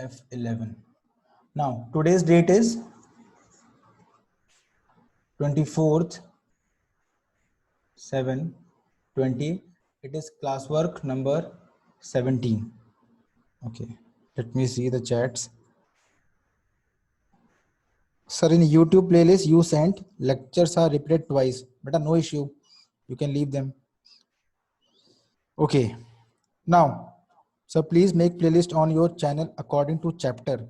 F11. Now today's date is 24th 7/20. It is classwork number 17. Okay, let me see the chats. Sir, in YouTube playlist you sent lectures are repeated twice, but no issue. You can leave them. Okay. Now, so please make playlist on your channel according to chapter.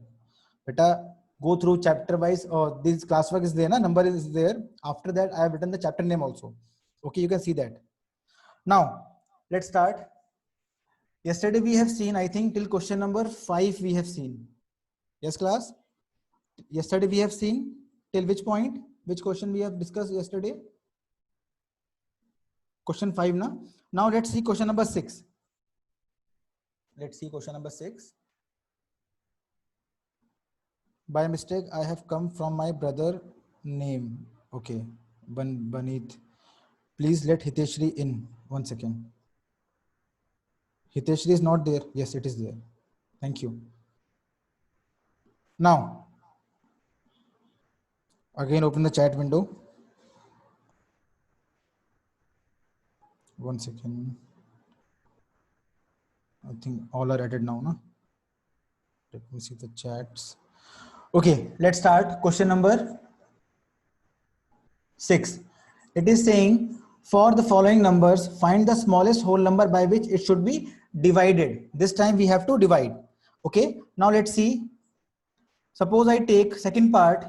Beta, go through chapter wise. Or this classwork is there, na? Number is there. After that, I have written the chapter name also. Okay, you can see that. Now, let's start. Yesterday we have seen, I think till question number 5 we have seen. Yes, class? Yesterday we have seen till which point? Which question we have discussed yesterday? Question 5, na? Now let's see question number 6. Let's see question number 6. By mistake, I have come from my brother name. Okay, Banit. Please let Hiteshri in. 1 second. Hiteshri is not there. Yes, it is there. Thank you. Now, again open the chat window. 1 second. I think all are added now, no? Let me see the chats. Okay, let's start. Question number 6. It is saying, for the following numbers, find the smallest whole number by which it should be divided. This time we have to divide. Okay, now let's see. Suppose I take second part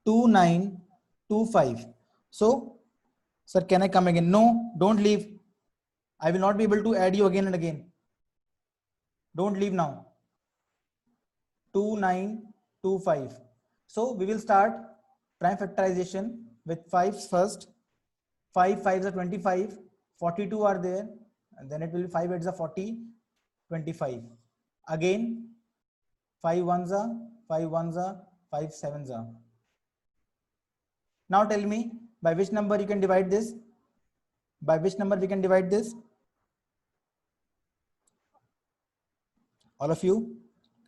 2925. So, sir, can I come again? No, don't leave. I will not be able to add you again and again. Don't leave now. 2925. So we will start prime factorization with 5s first. 5 5s are 25, 42 are there, and then it will be 5 8s are 40, 25. Again 5 1s are 5 1s are 5 7s are. Now tell me by which number you can divide this? By which number we can divide this? All of you?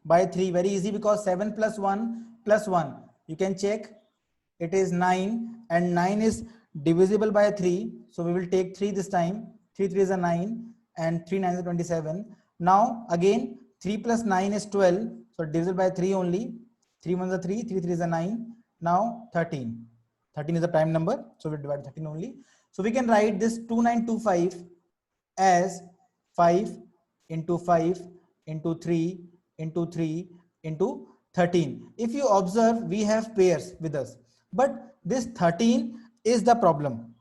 By 3. Very easy, because 7 plus 1 plus 1. You can check. It is 9, and 9 is divisible by 3. So we will take 3 this time. 3 3 is a 9, and 3 9 is 27. Now again 3 plus 9 is 12. So divisible by 3 only. 3 1 is a 3, 3 3 is a 9. Now 13. 13 is a prime number. So we divide 13 only. So we can write this 2925 as 5 into 5 into 3 into 3 into 13. If you observe, we have pairs with us, but this 13 is the problem.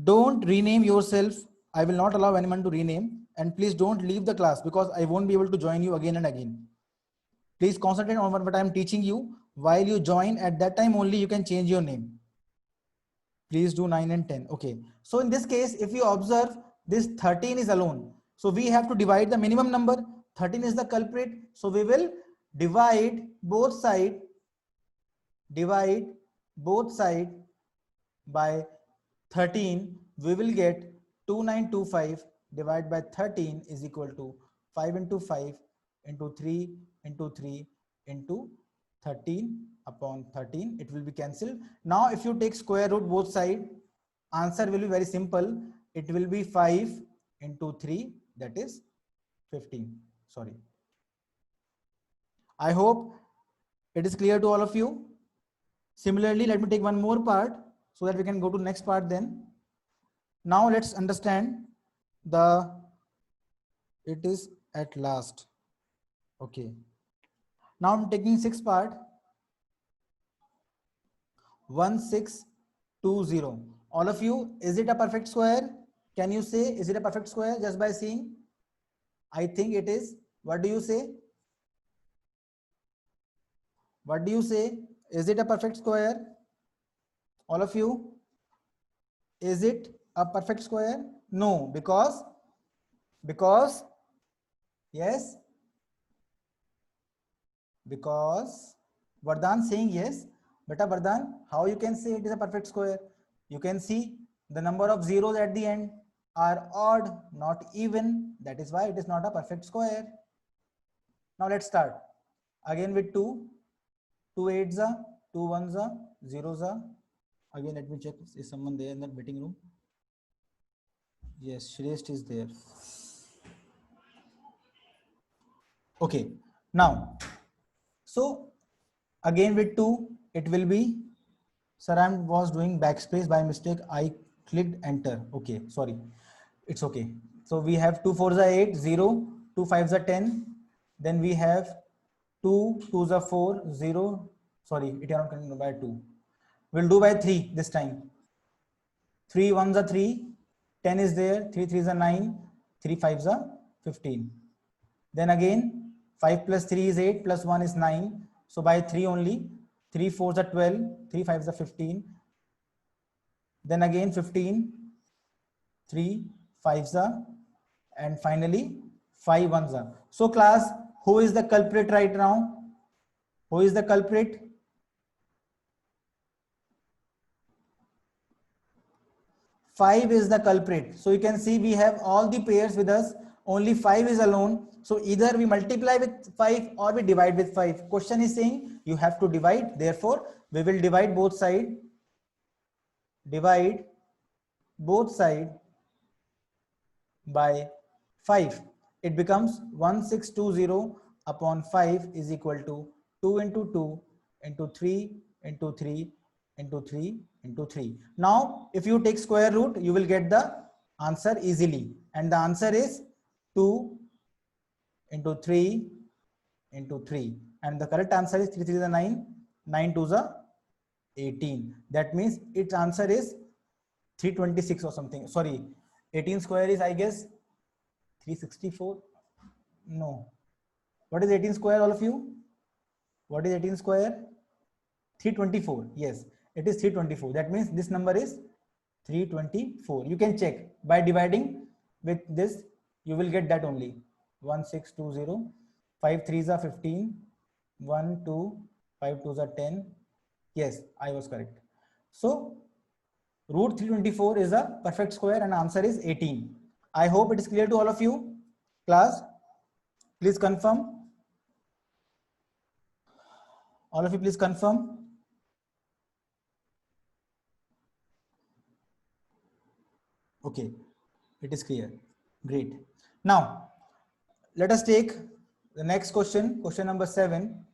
Don't rename yourself. I will not allow anyone to rename, and please don't leave the class, because I won't be able to join you again and again. Please concentrate on what I am teaching you. While you join, at that time only you can change your name. Please do 9 and 10. Okay. So in this case, if you observe, this 13 is alone. So we have to divide the minimum number. 13 is the culprit. So we will divide both sides. Divide both sides by 13. We will get 2925 divided by 13 is equal to 5 into 5 into 3 into 3 into 13 upon 13. It will be cancelled. Now if you take square root both sides, answer will be very simple. It will be 5 into 3, that is 15. Sorry. I hope it is clear to all of you. Similarly, let me take one more part so that we can go to next part then. Now let's understand it is at last. Okay. Now I'm taking 6th part. 1620. All of you, is it a perfect square? Can you say, is it a perfect square just by seeing? I think it is. What do you say? What do you say? Is it a perfect square? All of you? Is it a perfect square? No, because yes, because Vardhan saying yes. Beta Vardhan, how you can say it is a perfect square? You can see the number of zeros at the end are odd, not even. That is why it is not a perfect square. Now let's start again with 2. 2 8s are, 2 1s are, 0s are. Again, let me check. Is someone there in that waiting room? Yes, Shrestha is there. Okay. Now, so again with 2, it will be, sir, I was doing backspace by mistake. I clicked enter. Okay, sorry. It's okay. So we have 2 4s are 8, 0, 2 5s are 10. Then we have 2 2s are 4, 0. Sorry, it cannot continue by 2. We'll do by 3 this time. 3 1s are 3, 10 is there, 3 3s are 9, 3 5s are 15. Then again, 5 plus 3 is 8, plus 1 is 9. So by 3 only, 3 4s are 12, 3 5s are 15. Then again 15, 3 5s are, and finally 5 1s are. So class, who is the culprit right now? Who is the culprit? 5 is the culprit. So you can see we have all the pairs with us. Only 5 is alone. So either we multiply with 5 or we divide with 5. Question is saying you have to divide. Therefore, we will divide both sides. Divide both sides by 5. It becomes 1620 upon 5 is equal to 2 into 2 into 3 into 3 into 3 into 3. Now, if you take square root, you will get the answer easily. And the answer is 2 into 3 into 3. And the correct answer is 3 3 is 9, 9 2 is 18. That means its answer is 326 or something. Sorry, 18 square is, I guess, 364. No. What is 18 square, all of you? What is 18 square? 324. Yes, it is 324. That means this number is 324. You can check by dividing with this. You will get that only. 1620. 5 3s are 15. 1 2 5 2s are 10. Yes, I was correct. So root 324 is a perfect square and answer is 18. I hope it is clear to all of you. Class, please confirm. All of you, please confirm. Okay, it is clear. Great. Now, let us take the next question, question number 7.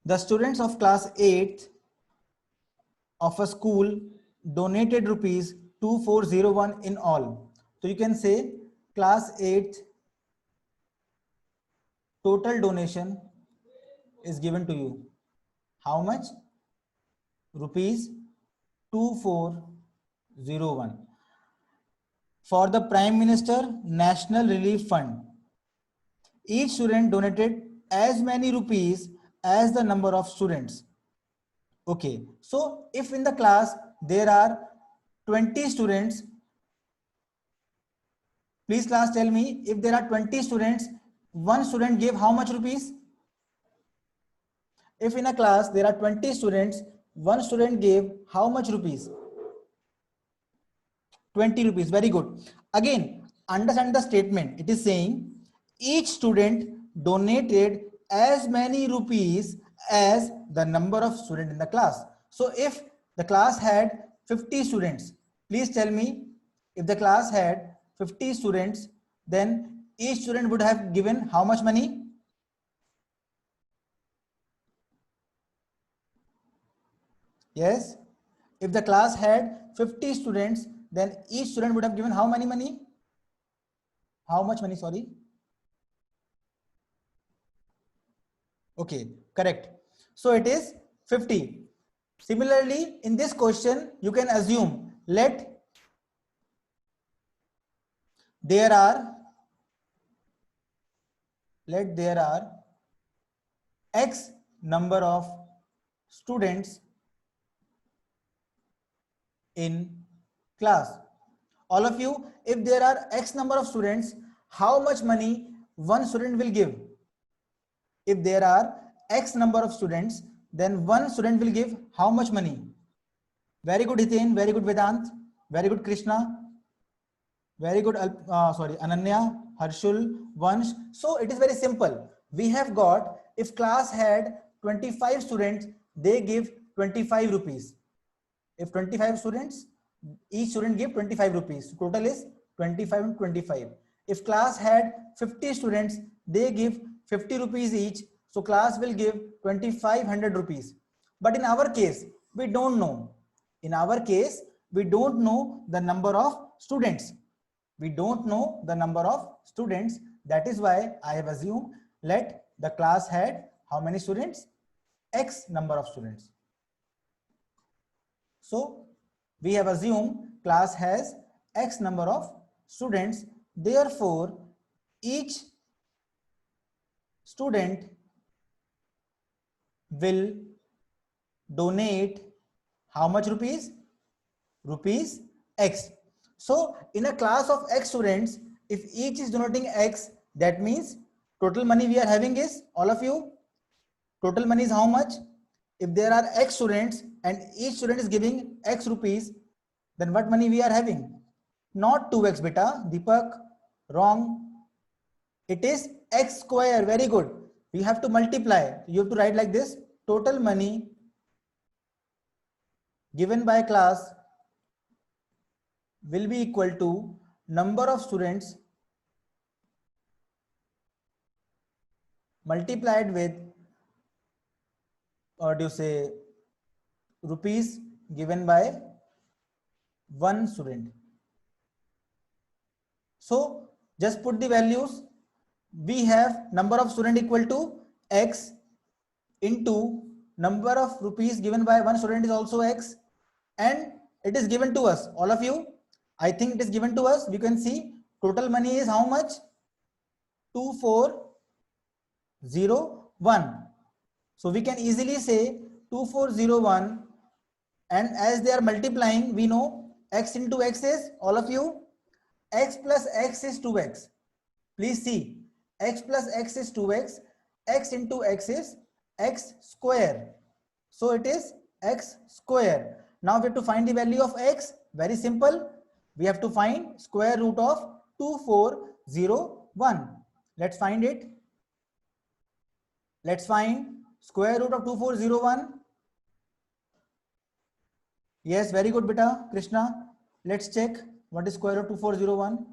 The students of class 8 of a school donated rupees 2401 in all. So you can say class 8 total donation is given to you. How much? Rupees 2401 for the Prime Minister National Relief Fund. Each student donated as many rupees as the number of students. Okay, so if in the class there are 20 students, please class tell me, if there are 20 students, one student gave how much rupees? If in a class there are 20 students, one student gave how much rupees? 20 rupees. Very good. Again, understand the statement. It is saying each student donated as many rupees as the number of students in the class. So if the class had 50 students, please tell me, if the class had 50 students, then each student would have given how much money? Yes. If the class had 50 students, then each student would have given how many money? How much money? Sorry. Okay, correct. So it is 50. Similarly, in this question, you can assume there are X number of students in class. All of you, if there are X number of students, how much money one student will give? If there are X number of students, then one student will give how much money? Very good, Hiten. Very good, Vedant. Very good, Krishna. Very good, Ananya, Harshul, Vansh. So it is very simple. We have got, if class had 25 students, they give 25 rupees. If 25 students, each student give 25 rupees. Total is 25 and 25. If class had 50 students, they give 50 rupees each. So class will give 2500 rupees. But in our case, we don't know. In our case, we don't know the number of students. We don't know the number of students. That is why I have assumed let the class had how many students? X number of students. So we have assumed class has X number of students. Therefore, each student will donate how much rupees? Rupees X. So in a class of X students, if each is donating X, that means total money we are having is, all of you, total money is how much? If there are X students and each student is giving X rupees, then what money we are having? Not 2X beta, Deepak, wrong. It is X square, very good. You have to multiply. You have to write like this, total money given by class will be equal to number of students multiplied with, or do you say, rupees given by one student. So just put the values. We have number of student equal to X into number of rupees given by one student is also X, and it is given to us, all of you. I think it is given to us. We can see total money is how much? 2401. So we can easily say 2401, and as they are multiplying, we know X into X is, all of you, X plus X is 2X. Please see, X plus X is 2X. X into X is X square. So it is X square. Now we have to find the value of X. Very simple. We have to find square root of 2401. Let's find it. Let's find square root of 2401. Yes, very good, beta, Krishna. Let's check what is square root of 2401.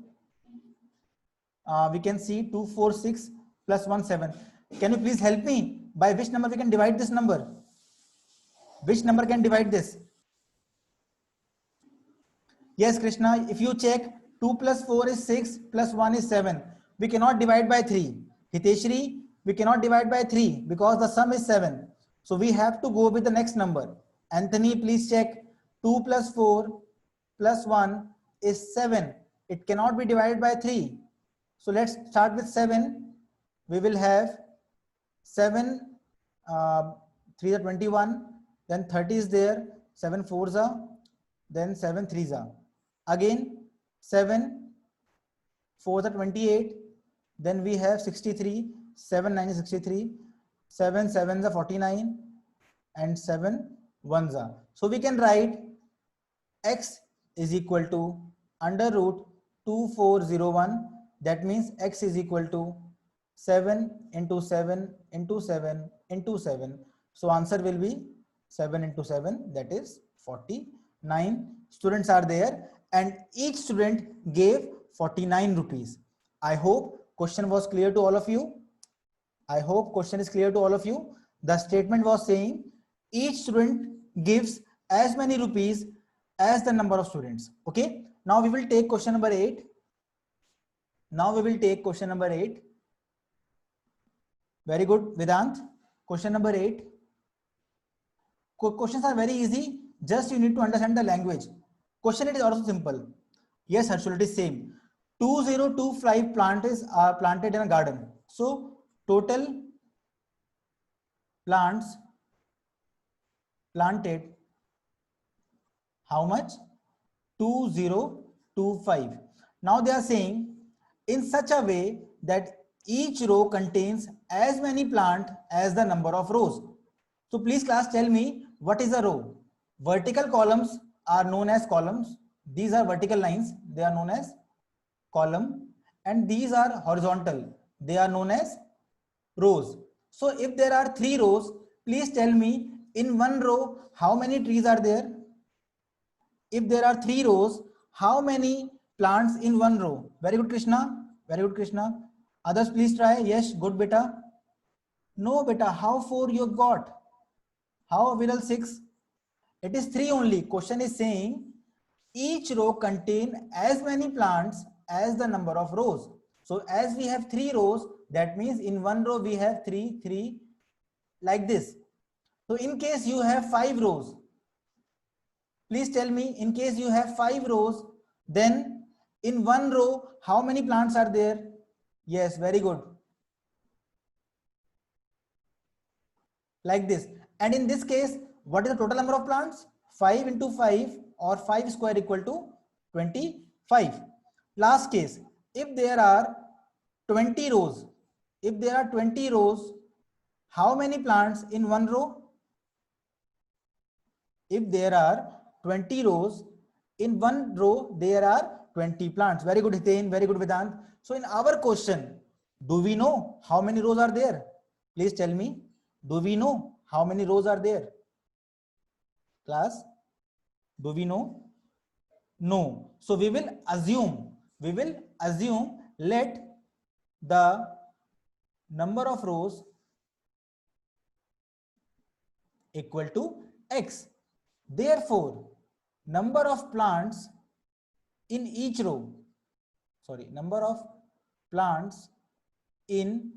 We can see 246 plus 17. Can you please help me? By which number we can divide this number? Which number can divide this? Yes, Krishna, if you check 2 plus 4 is 6 plus 1 is 7. We cannot divide by 3. Hiteshri, we cannot divide by 3 because the sum is 7. So we have to go with the next number. Anthony, please check 2 plus 4 plus 1 is 7. It cannot be divided by 3. So let's start with 7. We will have 7, 3 is 21, then 30 is there, 7 4s are, then 7 3s are. Again 7 4s are 28, then we have 63, 7 9 is 63, 7 7s are 49, and 7 1s are. So we can write X is equal to under root 2401. That means X is equal to 7 into 7 into 7 into 7. So answer will be 7 into 7, that is 49. Students are there and each student gave 49 rupees. I hope question was clear to all of you. I hope question is clear to all of you. The statement was saying each student gives as many rupees as the number of students. Okay. Now we will take question number 8. Now we will take question number 8. Very good, Vedant. Question number 8. Questions are very easy. Just you need to understand the language. Question 8 is also simple. Yes, Harshul, it is same. 2025 plants are planted in a garden. So total plants planted, how much? 2025. Now they are saying in such a way that each row contains as many plants as the number of rows. So please class tell me what is a row? Vertical columns are known as columns. These are vertical lines. They are known as column. And these are horizontal. They are known as rows. So if there are 3 rows, please tell me in one row, how many trees are there? If there are 3 rows, how many plants in one row? Very good, Krishna. Very good, Krishna. Others, please try. Yes, good, beta. No, beta. How 4 you have got? How Viral 6? It is 3 only. Question is saying each row contain as many plants as the number of rows. So as we have 3 rows, that means in one row we have 3 like this. So in case you have 5 rows, please tell me, in case you have 5 rows, then in one row, how many plants are there? Yes, very good. Like this. And in this case, what is the total number of plants? 5 into 5 or 5 square equal to 25. Last case, if there are 20 rows, if there are 20 rows, how many plants in one row? If there are 20 rows, in one row, there are 20 plants. Very good, Hiten. Very good, Vedant. So in our question, do we know how many rows are there? Please tell me, do we know how many rows are there? Class, do we know? No. So we will assume, let the number of rows equal to X. Therefore, number of plants in each row, number of plants in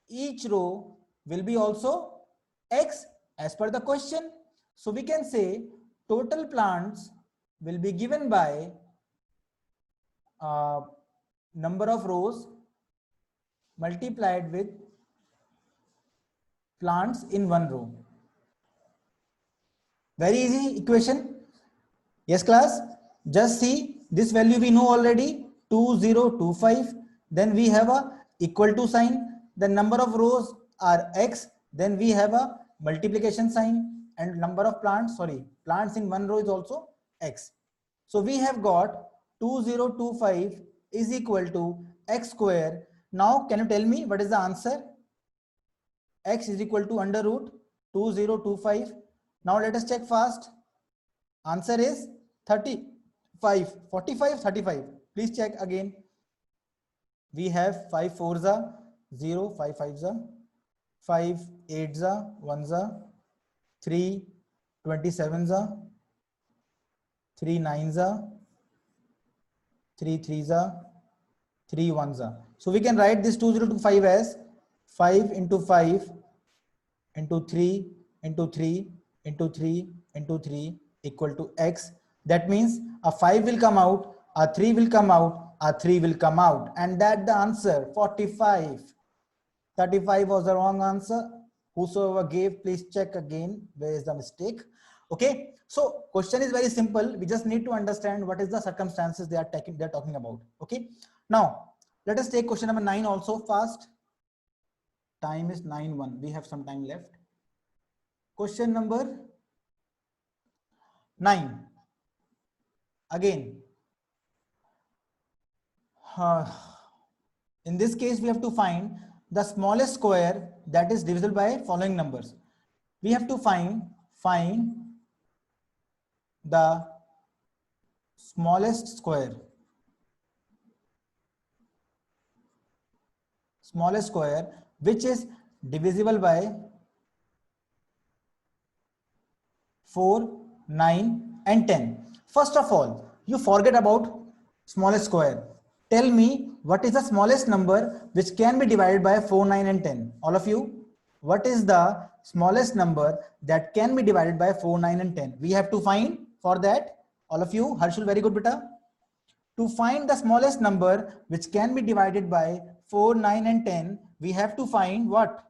each row will be also X as per the question. So we can say total plants will be given by number of rows multiplied with plants in one row. Very easy equation. Yes, class. Just see this value we know already, 2025. Then we have a equal to sign. The number of rows are X. Then we have a multiplication sign, and number of plants, plants in one row is also X. So we have got 2025 is equal to X square. Now can you tell me what is the answer? X is equal to under root 2025. Now let us check fast. Answer is 35, 45, 35. Please check again. We have 5 4s are 0, 5 5s are 5 8s are 1s are 3 27s are 3 9s are 3 3s are 3 1s are. So we can write this 2025 as 5 into 5 into 3 into 3 into 3 into 3 equal to X. That means a 5 will come out, a 3 will come out, a 3 will come out, and that the answer 45. 35 was the wrong answer. Whosoever gave, please check again where is the mistake. Okay, so question is very simple. We just need to understand what is the circumstances they are talking about. Okay, now let us take question number 9 also fast. Time is 9:01. We have some time left. Question number 9. Again, in this case, we have to find the smallest square that is divisible by following numbers. We have to find the smallest square. Smallest square which is divisible by 4, 9 and 10. First of all, you forget about smallest square. Tell me what is the smallest number which can be divided by 4, 9 and 10. All of you, what is the smallest number that can be divided by 4, 9 and 10? We have to find for that. All of you, Harshul, very good beta. To find the smallest number which can be divided by 4, 9 and 10, we have to find what?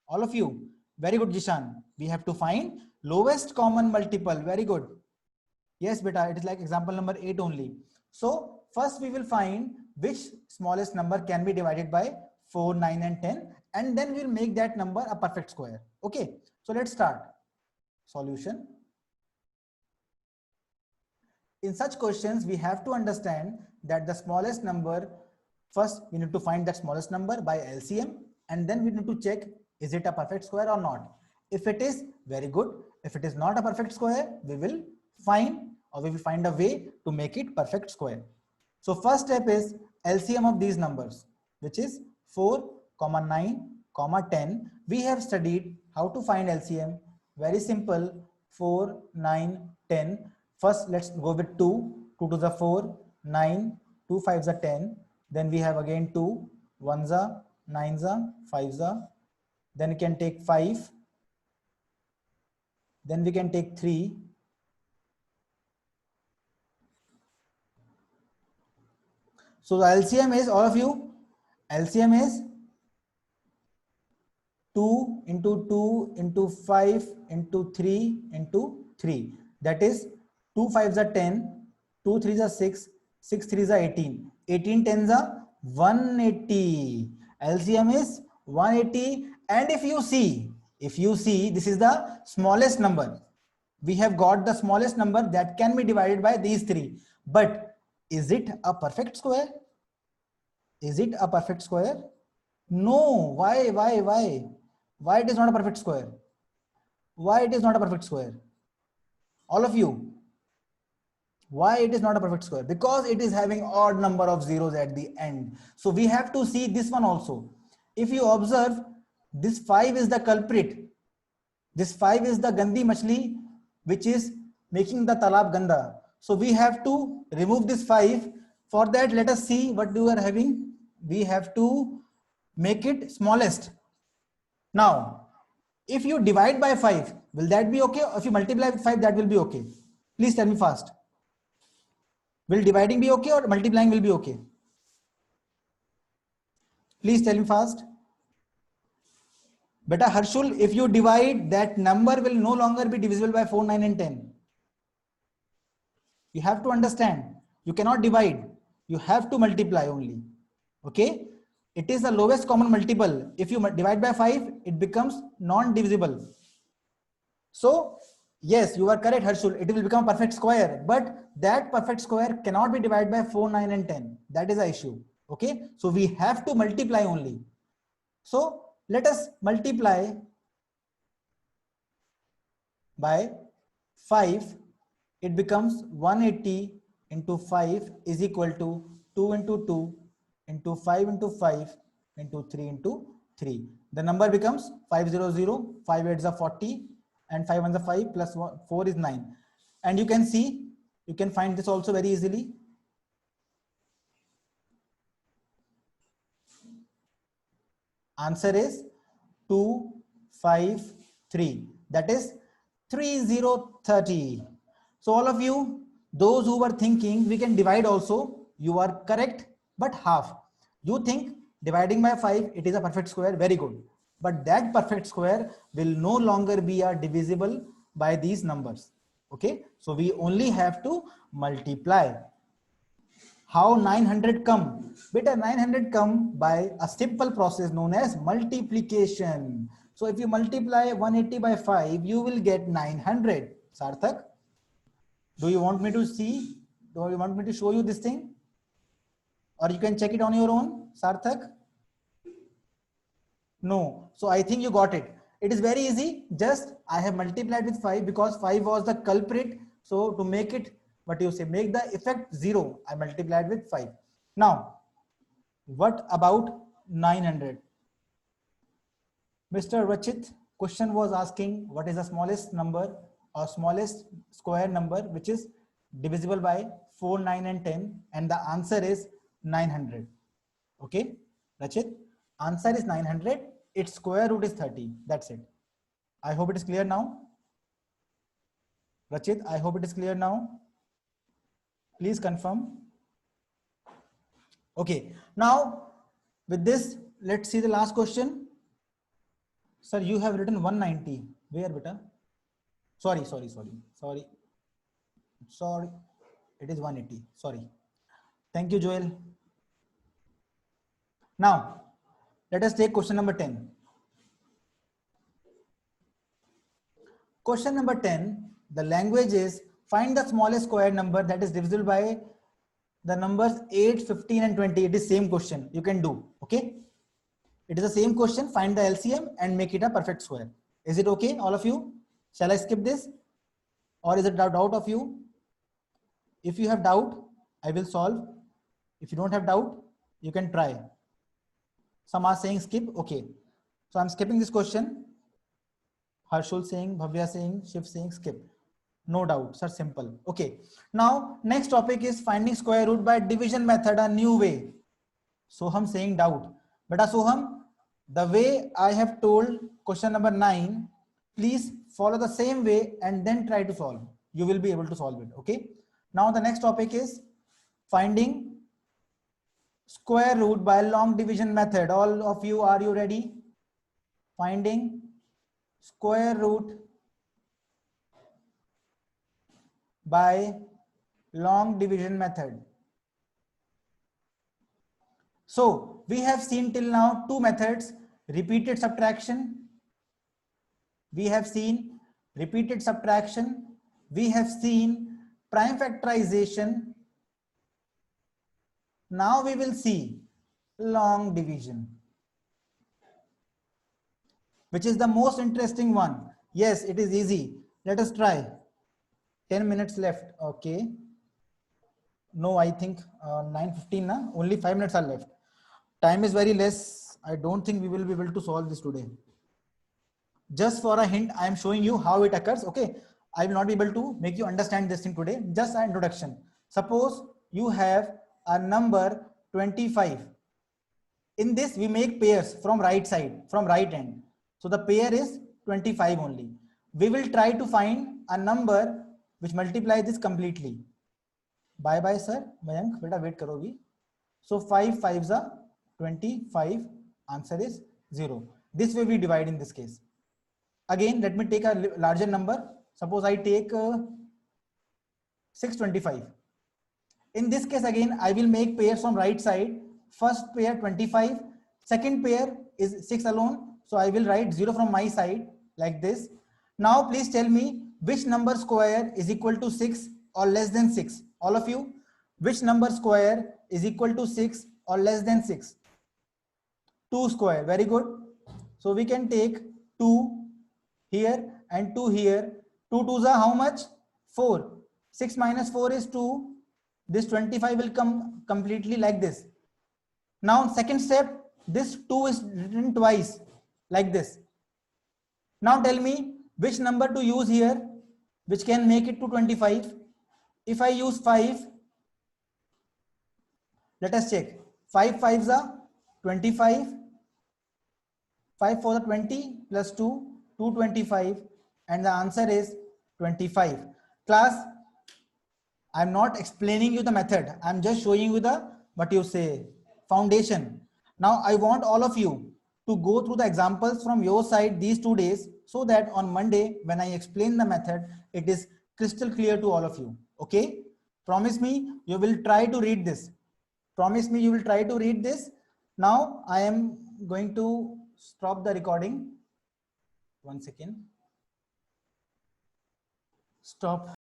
All of you, very good Jishan. We have to find lowest common multiple. Very good. Yes, beta, it is like example number 8 only. So first we will find which smallest number can be divided by 4, 9 and 10, and then we'll make that number a perfect square. Okay, so let's start. Solution. in such questions, we have to understand that the smallest number, first we need to find that smallest number by LCM, and then we need to check, is it a perfect square or not? If it is, very good. If it is not a perfect square, we will find a way to make it perfect square. So first step is LCM of these numbers, which is 4, 9, 10. We have studied how to find LCM. Very simple, 4, 9, 10. First, let's go with 2. 2 to the 4, 9, 2 5s are 10. Then we have again 2, 1s are, 9s are, 5s are. Then we can take 5. Then we can take 3. So the LCM is, all of you, LCM is 2 into 2 into 5 into 3 into 3. That is 2 5s are 10, 2 3s are 6, 6 3s are 18, 18 10s are 180. LCM is 180. And if you see, this is the smallest number. We have got the smallest number that can be divided by these three. But is it a perfect square? Is it a perfect square? No. Why? Why it is not a perfect square? Why it is not a perfect square? All of you. Why it is not a perfect square? Because it is having odd number of zeros at the end. So we have to see this one also. If you observe, this 5 is the culprit. This 5 is the gandi machli, which is making the talab ganda. So we have to remove this 5. For that, let us see what we are having. We have to make it smallest. Now, if you divide by 5, will that be okay? If you multiply with 5, that will be okay. Please tell me fast. Will dividing be okay or multiplying will be okay? Please tell me fast. Beta Harshul, if you divide, that number will no longer be divisible by 4, 9 and 10. You have to understand, you cannot divide. You have to multiply only. Okay? It is the lowest common multiple. If you divide by 5, it becomes non-divisible. So, yes, you are correct, Harshul. It will become a perfect square, but that perfect square cannot be divided by 4, 9 and 10. That is the issue. Okay? So, we have to multiply only. So, let us multiply by 5. It becomes 180 into 5 is equal to 2 into 2 into 5 into 5 into 3 into 3. The number becomes 500, 5 8s are 40 and 5 1s are 5 plus 4 is 9. And you can see, you can find this also very easily. Answer is 2 5 3. That is 3030. So all of you, those who were thinking we can divide also, you are correct, but half. You think dividing by 5, it is a perfect square, very good. But that perfect square will no longer be a divisible by these numbers. Okay, so we only have to multiply. How 900 come? Beta 900 come by a simple process known as multiplication. So if you multiply 180 by 5, you will get 900. Sarthak, do you want me to see? Do you want me to show you this thing? Or you can check it on your own, Sarthak? No. So I think you got it. It is very easy. Just I have multiplied with 5 because 5 was the culprit. So to make it, what you say, make the effect 0, I multiplied with 5. Now, what about 900? Mr. Rachit, question was asking what is the smallest number or smallest square number which is divisible by 4, 9 and 10, and the answer is 900. Okay, Rachit, answer is 900. Its square root is 30. That's it. I hope it is clear now. Rachit, I hope it is clear now. Please confirm. Okay, now with this, let's see the last question. Sir, you have written 190. Where, beta? Sorry. It is 180. Sorry. Thank you, Joel. Now, let us take question number 10. Question number 10, the language is Find the smallest square number that is divisible by the numbers 8, 15 and 20. It is same question you can do. Okay. It is the same question. Find the LCM and make it a perfect square. Is it okay, all of you? Shall I skip this? Or is it a doubt of you? If you have doubt, I will solve. If you don't have doubt, you can try. Some are saying skip. Okay. So I'm skipping this question. Harshul saying, Bhavya saying, Shiv saying skip. No doubt, sir, simple. Okay. Now, next topic is finding square root by division method, a new way. Soham saying doubt. But Soham, the way I have told question number 9, please follow the same way and then try to solve. You will be able to solve it. Okay. Now the next topic is finding square root by long division method. All of you, are you ready? Finding square root by long division method. So we have seen till now two methods: repeated subtraction. We have seen repeated subtraction. We have seen prime factorization. Now we will see long division, which is the most interesting one. Yes, it is easy. Let us try. 10 minutes left. Okay. No, I think 9:15 na? Only 5 minutes are left. Time is very less. I don't think we will be able to solve this today. Just for a hint, I am showing you how it occurs. Okay. I will not be able to make you understand this thing today. Just an introduction. Suppose you have a number 25. In this, we make pairs from right side, from right end. So the pair is 25 only. We will try to find a number which multiplies this completely. Bye bye, sir. Mayank, beta wait karo bhi. So 5 5s are 25. Answer is 0. This way we divide in this case. Again, let me take a larger number. Suppose I take 625. In this case, again, I will make pairs from right side. First pair 25. Second pair is 6 alone. So I will write 0 from my side like this. Now please tell me which number square is equal to 6 or less than 6. All of you, which number square is equal to 6 or less than 6? 2 square. Very good. So we can take 2 here and 2 here. 2 2s are how much? 4. 6 minus 4 is 2. This 25 will come completely like this. Now second step, this 2 is written twice like this. Now tell me which number to use here which can make it to 25. If I use 5, let us check. 5 5s are 25. 5 for the 20 plus 2, 225, and the answer is 25. Class, I'm not explaining you the method. I'm just showing you the, what you say, foundation. Now I want all of you to go through the examples from your side these 2 days so that on Monday, when I explain the method, it is crystal clear to all of you. Okay? Promise me you will try to read this. Promise me you will try to read this. Now I am going to stop the recording. 1 second. Stop.